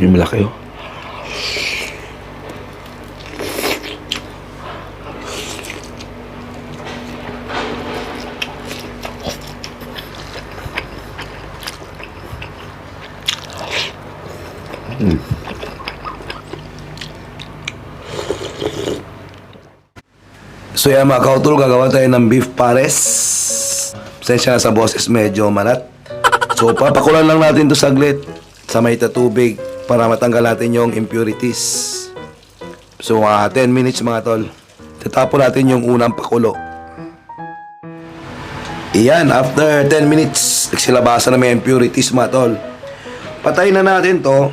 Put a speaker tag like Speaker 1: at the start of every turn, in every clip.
Speaker 1: Yung malaki oh. So yan mga kautol, gagawa tayo ng beef pares. Pasensya na sa boses, medyo malat. So papakulan lang natin to saglit sa may tubig para matanggal natin yung impurities. So 10 minutes mga tol. Tatapon natin yung unang pakulo. Iyan, after 10 minutes, nagsilabasan na may impurities mga tol. Patayin na natin to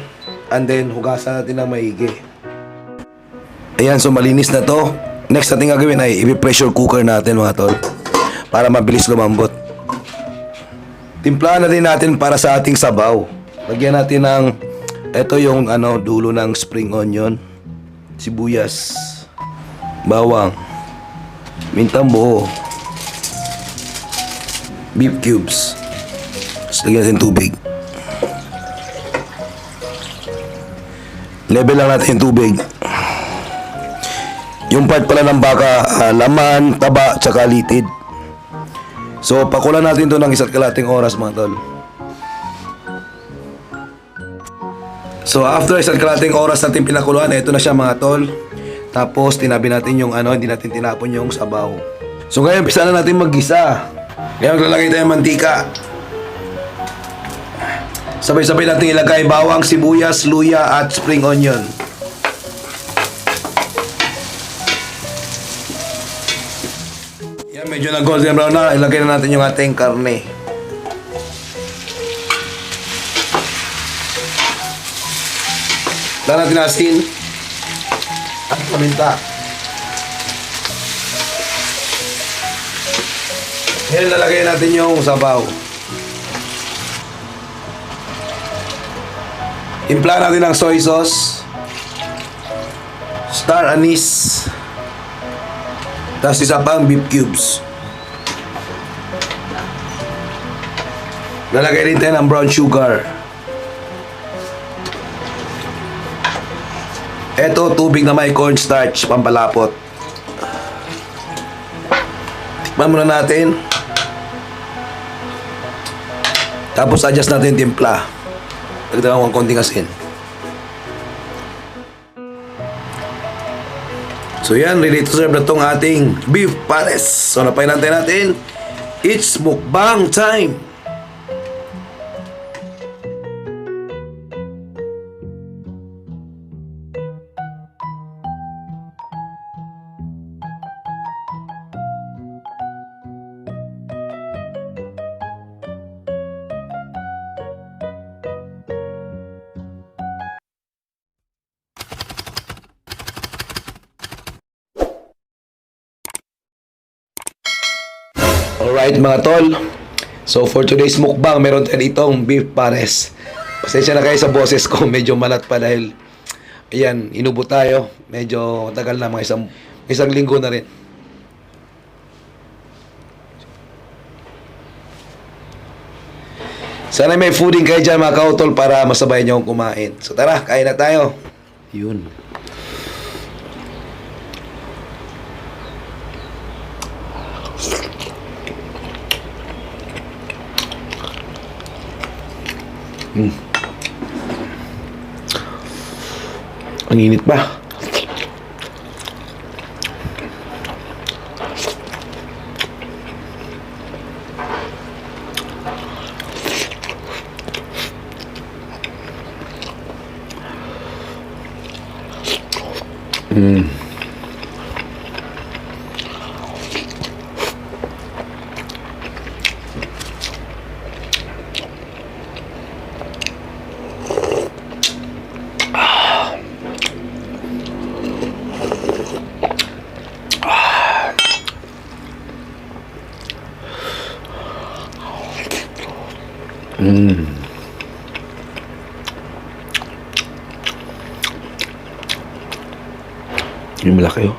Speaker 1: and then hugasan natin ng maigi. Ayan, so malinis na to. Next natin gagawin ay i-pressure cooker natin mga tol para mabilis lumambot. Timplahan na din natin para sa ating sabaw. Lagyan natin ng ito yung dulo ng spring onion, sibuyas, bawang, mintang buo, beef cubes. Tapos lagyan natin tubig. Level lang natin yung tubig. Yung part pala ng baka, laman, taba, tsaka litid. So, pakulan natin to ng 1 kalahating oras mga tol. So, after 1 kalahating oras natin pinakuluan, ito na siya mga tol. Tapos, tinabi natin yung hindi natin tinapon yung sabaw. So, ngayon, umpisa na natin maggisa. Ngayon, maglalagay tayo ng mantika. Sabay-sabay natin ilagay bawang, sibuyas, luya, at spring onion. Yan, medyo na golden brown na. Ilagay na natin yung ating karne. Lagyan natin asin at paminta. Ngayon, lalagay natin yung sabaw. Impla natin ng soy sauce, star anise, tapos isa pang beef cubes. Lalagay rin tayo ng brown sugar. Ito, tubig na may cornstarch, pampalapot. Tikman muna natin. Tapos adjust natin yung timpla. Dagdagan ko ng konting asin. So yan, ready to serve na itong ating beef pares. So napainantay natin. It's mukbang time! Alright mga tol, so for today's mukbang, meron tayo ditong beef pares. Pasensya na kayo sa boses ko, medyo malat pa dahil ayan, inubo tayo. Medyo tagal na, mga isang linggo na rin. Sana may fooding kayo dyan mga kautol para masabay nyo akong kumain. So tara, kain na tayo. Yun. Ang init pa. Yung malaki oh.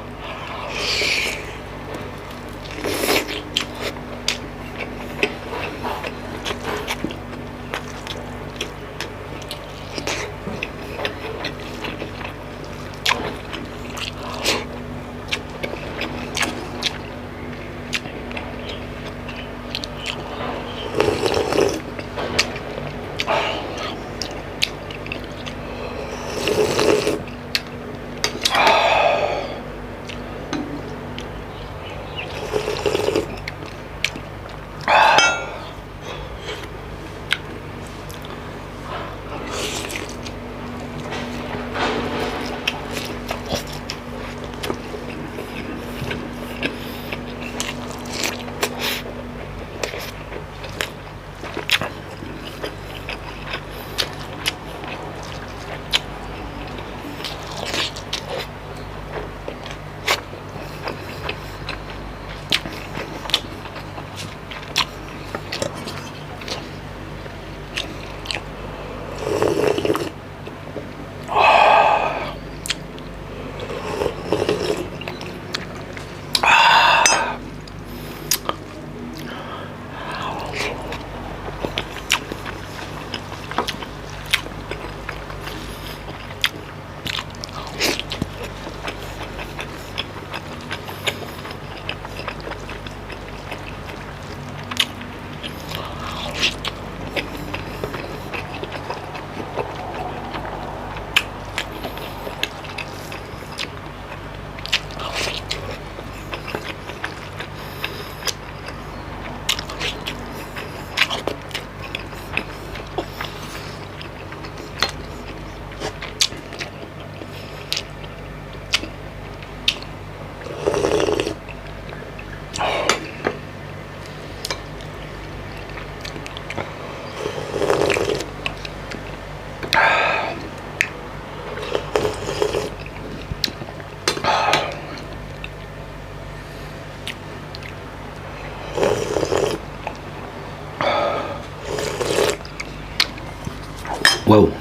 Speaker 1: Wow.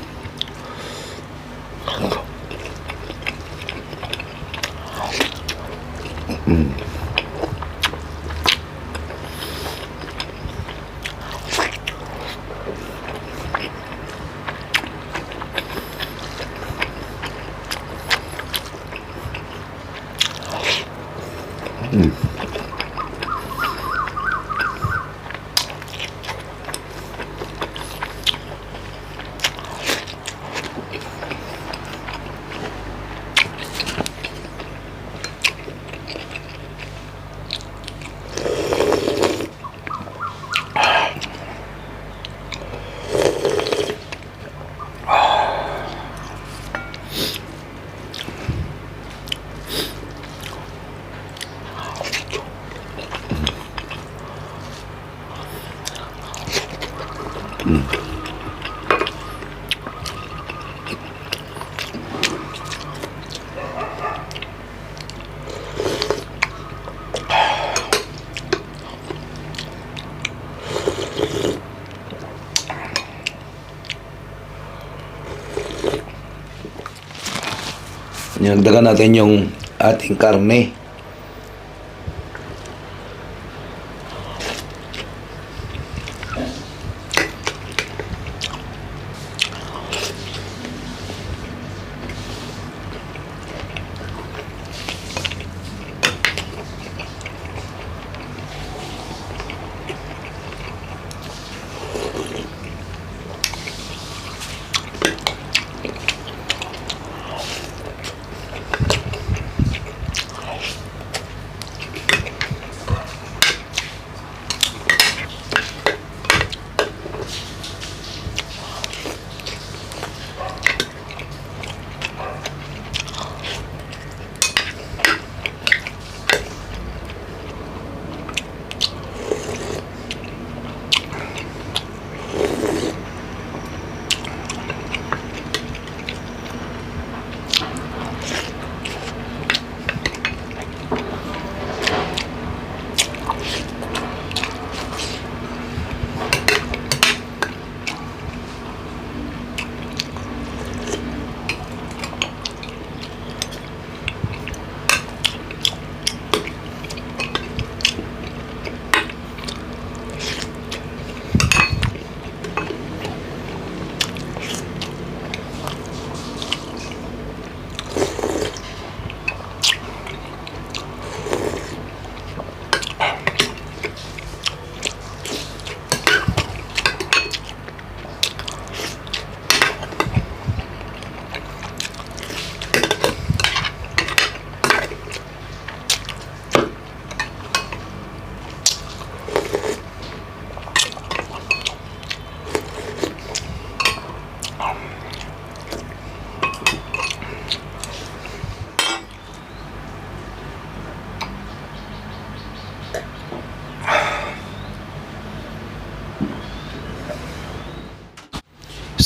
Speaker 1: Nagdagan natin yung ating karne.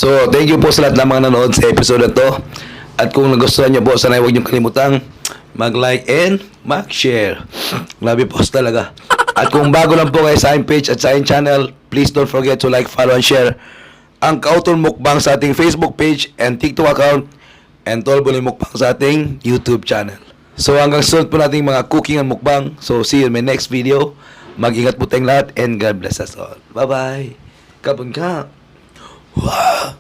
Speaker 1: So, thank you po sa lahat ng mga nanood sa episode na to. At kung nagustuhan nyo po, sana huwag nyo kalimutang mag-like and mag-share. Love you po talaga. At kung bago lang po kayo sa aking page at sa aking channel, please don't forget to like, follow, and share ang TOL Mukbang sa ating Facebook page and TikTok account and TOL Buloy Mukbang sa ating YouTube channel. So, hanggang sunod po nating mga cooking and mukbang. So, see you in my next video. Mag-ingat po tayong lahat and God bless us all. Bye-bye. Kapon ka. Wow.